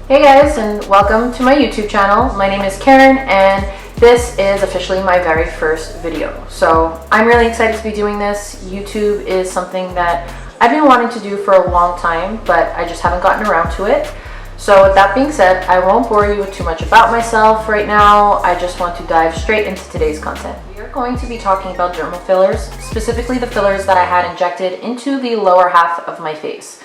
Hey guys, and welcome to my YouTube channel. My name is Karen and this is officially my very first video. So I'm really excited to be doing this. YouTube is something that I've been wanting to do for a long time, but I just haven't gotten around to it. So with that being said, I won't bore you with too much about myself right now. I just want to dive straight into today's content. We are going to be talking about dermal fillers, specifically the fillers that I had injected into the lower half of my face.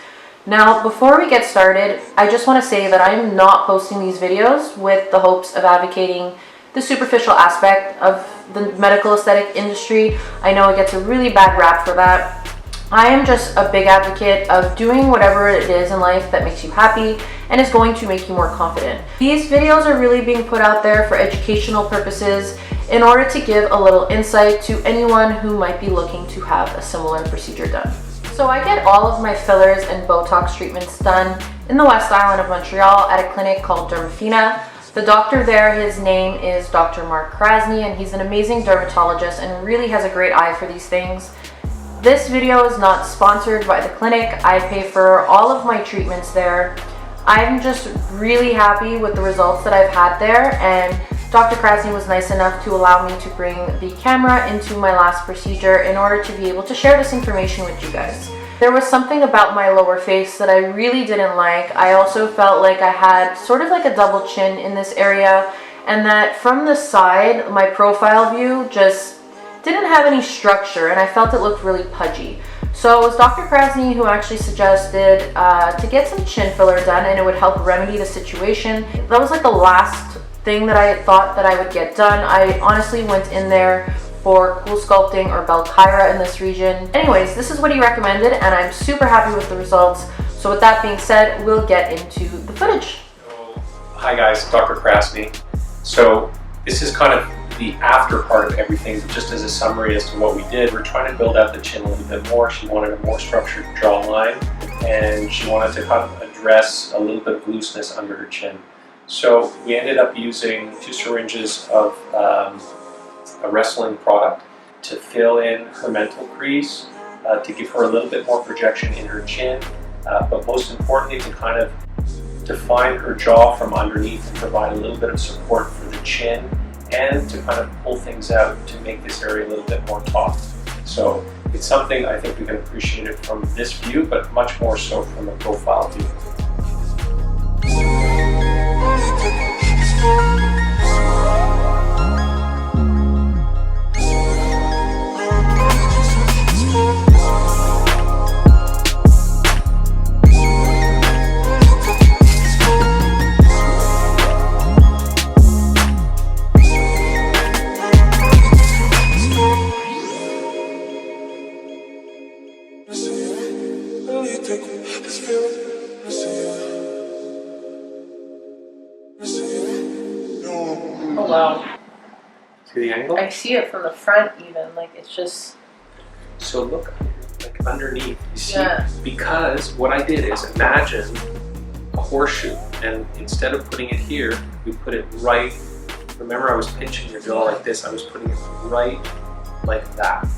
Now, before we get started, I just want to say that I'm not posting these videos with the hopes of advocating the superficial aspect of the medical aesthetic industry. I know it gets a really bad rap for that. I am just a big advocate of doing whatever it is in life that makes you happy and is going to make you more confident. These videos are really being put out there for educational purposes in order to give a little insight to anyone who might be looking to have a similar procedure done. So I get all of my fillers and Botox treatments done in the West Island of Montreal at a clinic called Dermafina. The doctor there, his name is Dr. Krasny, and he's an amazing dermatologist and really has a great eye for these things. This video is not sponsored by the clinic. I pay for all of my treatments there. I'm just really happy with the results that I've had there, and Dr. Krasny was nice enough to allow me to bring the camera into my last procedure in order to be able to share this information with you guys. There was something about my lower face that I really didn't like. I also felt like I had sort of like a double chin in this area, and that from the side, my profile view just didn't have any structure, and I felt it looked really pudgy. So it was Dr. Krasny who actually suggested to get some chin filler done, and it would help remedy the situation. That was like the last thing that I thought that I would get done. I honestly went in there for cool sculpting or Belkyra in this region. Anyways, this is what he recommended, and I'm super happy with the results. So with that being said, we'll get into the footage. Hi guys, Dr. Krasny. So this is kind of the after part of everything, but just as a summary as to what we did, we're trying to build out the chin a little bit more. She wanted a more structured jawline, and she wanted to kind of address a little bit of looseness under her chin. So we ended up using 2 syringes of a restylane product to fill in her mental crease, to give her a little bit more projection in her chin, but most importantly to kind of define her jaw from underneath and provide a little bit of support for the chin, and to kind of pull things out to make this area a little bit more taut. So it's something I think we can appreciate it from this view, but much more so from a profile view. Oh wow. See the angle? I see it from the front even, like it's just... So look, like underneath, you see? Yeah. Because what I did is imagine a horseshoe, and instead of putting it here, we put it right, remember I was pinching your jaw like this, I was putting it right like that.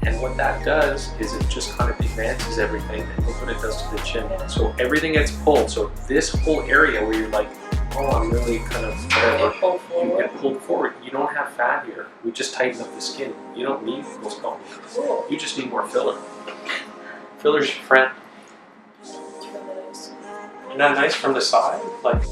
And what that does is it just kind of advances everything, and look what it does to the chin. So everything gets pulled, so this whole area where you're like, oh, I'm really kind of whatever, you get pulled forward. You don't have fat here. We just tighten up the skin. You don't need full sculpt. You just need more filler. Filler's your friend. Isn't that nice from the side? Like.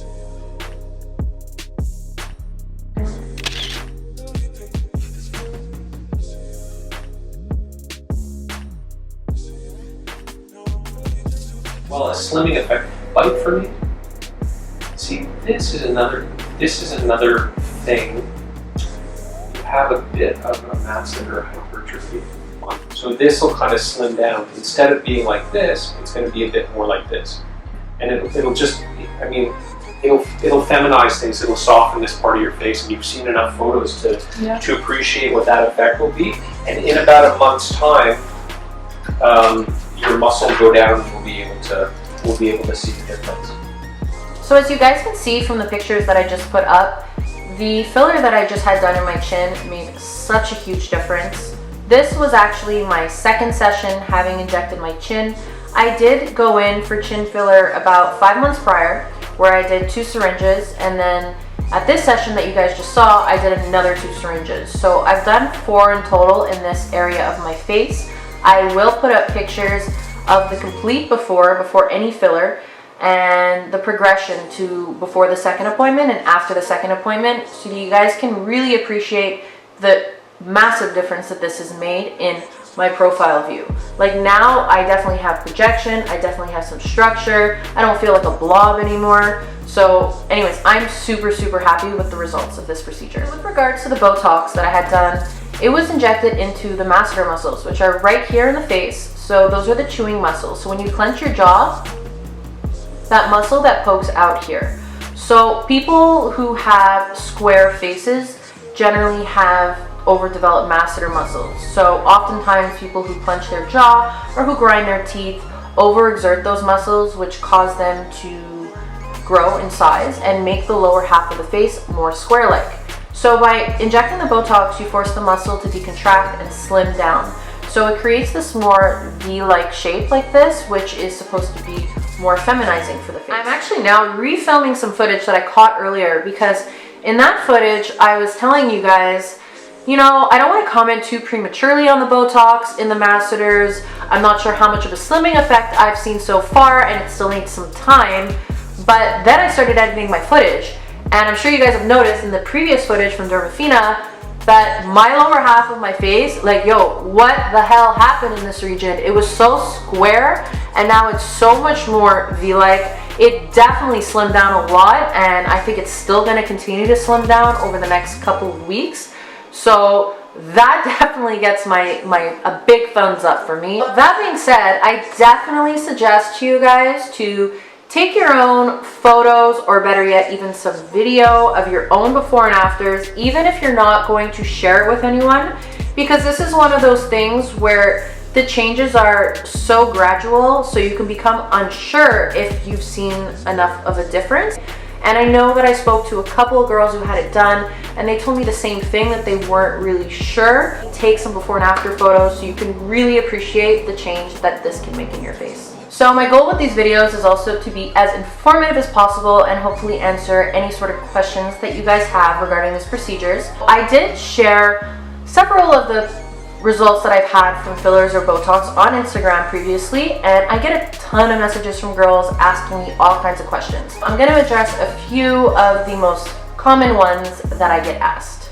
Well, a slimming effect. Bite for me. See, this is another thing. You have a bit of a masseter hypertrophy month. So this will kind of slim down. Instead of being like this, it's going to be a bit more like this. And it'll just, I mean, it'll feminize things. It'll soften this part of your face, and you've seen enough photos to appreciate what that effect will be. And in about a month's time, your muscle will go down, and we'll be able to see the difference. So as you guys can see from the pictures that I just put up, the filler that I just had done in my chin made such a huge difference. This was actually my second session having injected my chin. I did go in for chin filler about 5 months prior, where I did 2 syringes, and then at this session that you guys just saw, I did another 2 syringes. So I've done 4 in total in this area of my face. I will put up pictures of the complete before any filler, and the progression to before the second appointment and after the second appointment, so you guys can really appreciate the massive difference that this has made in my profile view. Like now I definitely have projection, I definitely have some structure, I don't feel like a blob anymore. So anyways, I'm super happy with the results of this procedure. With regards to the Botox that I had done, it was injected into the masseter muscles, which are right here in the face. So those are the chewing muscles. So when you clench your jaw, that muscle that pokes out here. So people who have square faces generally have overdeveloped masseter muscles. So oftentimes people who clench their jaw or who grind their teeth overexert those muscles, which cause them to grow in size and make the lower half of the face more square-like. So by injecting the Botox, you force the muscle to decontract and slim down. So it creates this more V-like shape like this, which is supposed to be more feminizing for the face. I'm actually now refilming some footage that I caught earlier, because in that footage I was telling you guys, you know, I don't want to comment too prematurely on the Botox in the masseters. I'm not sure how much of a slimming effect I've seen so far, and it still needs some time. But then I started editing my footage, and I'm sure you guys have noticed in the previous footage from Dermafina that my lower half of my face, like, yo, what the hell happened in this region? It was so square, and now it's so much more V-like. It definitely slimmed down a lot, and I think it's still going to continue to slim down over the next couple of weeks. So that definitely gets a big thumbs up for me. That being said, I definitely suggest to you guys to take your own photos, or better yet, even some video of your own before and afters, even if you're not going to share it with anyone, because this is one of those things where the changes are so gradual, so you can become unsure if you've seen enough of a difference. And I know that I spoke to a couple of girls who had it done, and they told me the same thing, that they weren't really sure. Take some before and after photos so you can really appreciate the change that this can make in your face. So my goal with these videos is also to be as informative as possible and hopefully answer any sort of questions that you guys have regarding these procedures. I did share several of the results that I've had from fillers or Botox on Instagram previously, and I get a ton of messages from girls asking me all kinds of questions. I'm going to address a few of the most common ones that I get asked.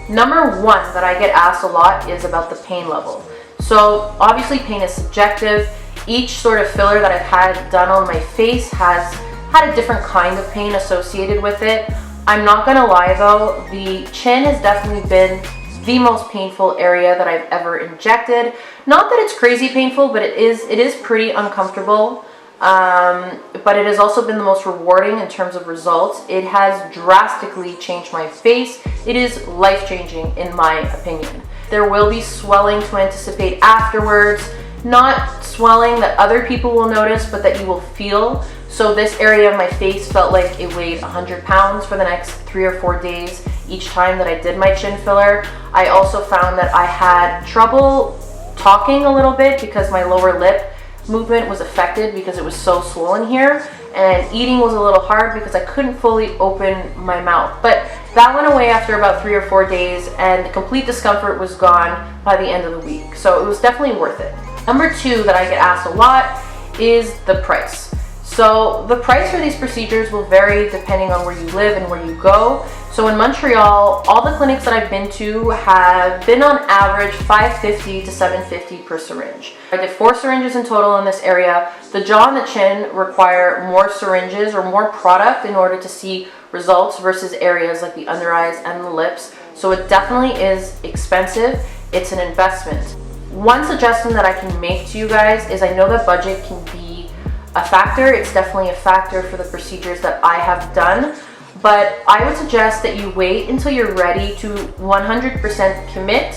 Number one that I get asked a lot is about the pain level. So obviously pain is subjective. Each sort of filler that I've had done on my face has had a different kind of pain associated with it. I'm not gonna lie though, the chin has definitely been the most painful area that I've ever injected. Not that it's crazy painful, but it is pretty uncomfortable. But it has also been the most rewarding in terms of results. It has drastically changed my face. It is life-changing in my opinion. There will be swelling to anticipate afterwards. Not swelling that other people will notice, but that you will feel. So this area of my face felt like it weighed 100 pounds for the next 3 or 4 days each time that I did my chin filler. I also found that I had trouble talking a little bit because my lower lip movement was affected because it was so swollen here, and eating was a little hard because I couldn't fully open my mouth. But that went away after about 3 or 4 days, and the complete discomfort was gone by the end of the week. So it was definitely worth it. Number two that I get asked a lot is the price. So the price for these procedures will vary depending on where you live and where you go. So in Montreal, all the clinics that I've been to have been on average $550 to $750 per syringe. I did 4 syringes in total in this area. The jaw and the chin require more syringes or more product in order to see results versus areas like the under eyes and the lips. So it definitely is expensive. It's an investment. one suggestion that I can make to you guys is, I know that budget can be a factor. It's definitely a factor for the procedures that I have done, but I would suggest that you wait until you're ready to 100% commit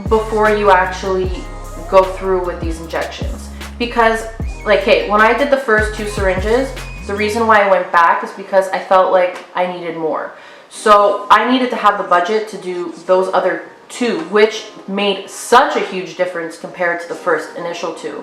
before you actually go through with these injections. Because, like, hey, when I did the first 2 syringes, the reason why I went back is because I felt like I needed more. So I needed to have the budget to do those other 2, which made such a huge difference compared to the first initial 2.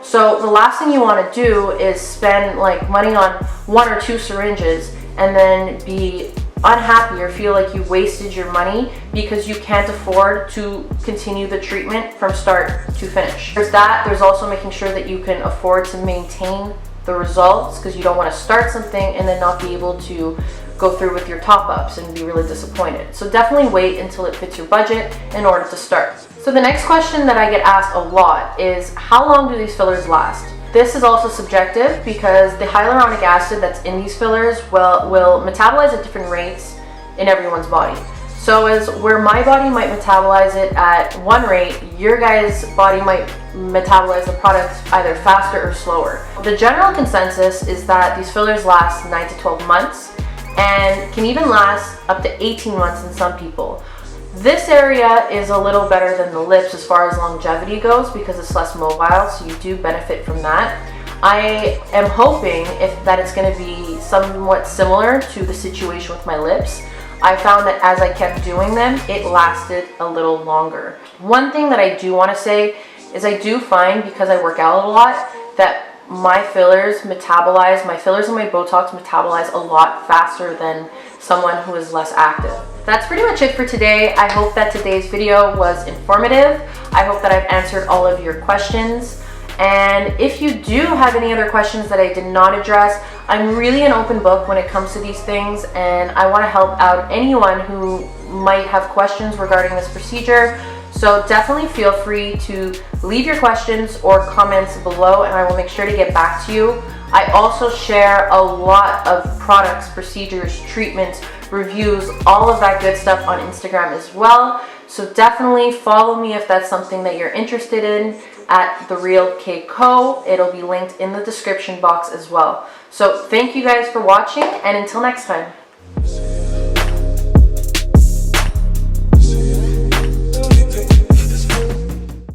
So the last thing you want to do is spend like money on 1 or 2 syringes and then be unhappy or feel like you wasted your money because you can't afford to continue the treatment from start to finish. There's that. There's also making sure that you can afford to maintain the results, because you don't want to start something and then not be able to go through with your top-ups and be really disappointed. So definitely wait until it fits your budget in order to start. So the next question that I get asked a lot is, how long do these fillers last? This is also subjective, because the hyaluronic acid that's in these fillers will metabolize at different rates in everyone's body. So as where my body might metabolize it at one rate, your guys' body might metabolize the product either faster or slower. The general consensus is that these fillers last 9 to 12 months and can even last up to 18 months in some people. This area is a little better than the lips as far as longevity goes, because it's less mobile, so you do benefit from that. I am hoping that it's going to be somewhat similar to the situation with my lips. I found that as I kept doing them, it lasted a little longer. One thing that I do want to say is, I do find, because I work out a lot, that my fillers and my Botox metabolize a lot faster than someone who is less active. That's pretty much it for today. I hope that today's video was informative. I hope that I've answered all of your questions. And if you do have any other questions that I did not address, I'm really an open book when it comes to these things, and I want to help out anyone who might have questions regarding this procedure. So definitely feel free to leave your questions or comments below, and I will make sure to get back to you. I also share a lot of products, procedures, treatments, reviews, all of that good stuff on Instagram as well. So definitely follow me if that's something that you're interested in at The Real K Co. It'll be linked in the description box as well. So thank you guys for watching, and until next time.